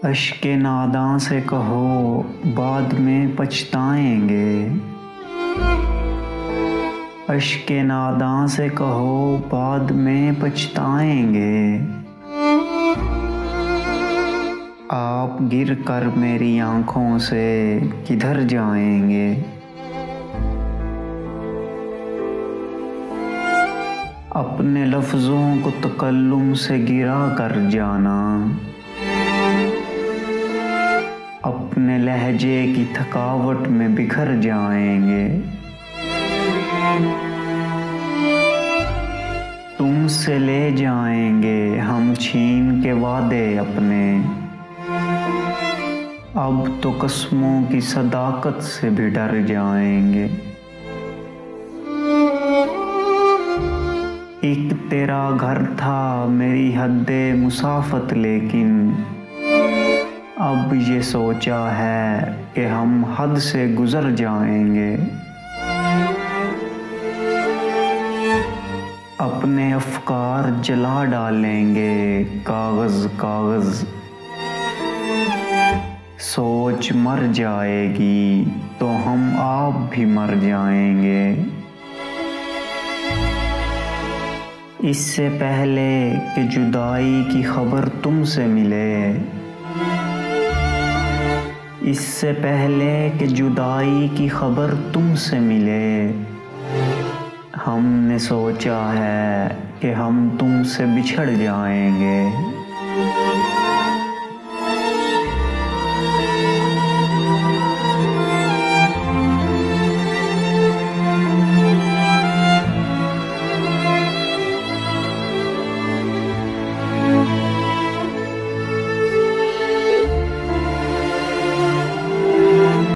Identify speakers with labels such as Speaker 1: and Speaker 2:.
Speaker 1: अश्के नादां से कहो बाद में पछताएंगे। अश्के नादां से कहो बाद में पछताएंगे। आप गिर कर मेरी आँखों से किधर जाएंगे। अपने लफ्ज़ों को तकल्लुम से गिरा कर जाना। अपने लहजे की थकावट में बिखर जाएंगे। तुमसे ले जाएंगे हम छीन के वादे अपने। अब तो कसमों की सदाकत से भी डर जाएंगे। एक तेरा घर था मेरी हद्दे मुसाफत, लेकिन अब ये सोचा है कि हम हद से गुजर जाएंगे। अपने अफकार जला डालेंगे कागज़ कागज़। सोच मर जाएगी तो हम आप भी मर जाएंगे। इससे पहले कि जुदाई की खबर तुमसे मिले। इससे पहले कि जुदाई की खबर तुमसे मिले। हमने सोचा है कि हम तुमसे बिछड़ जाएंगे।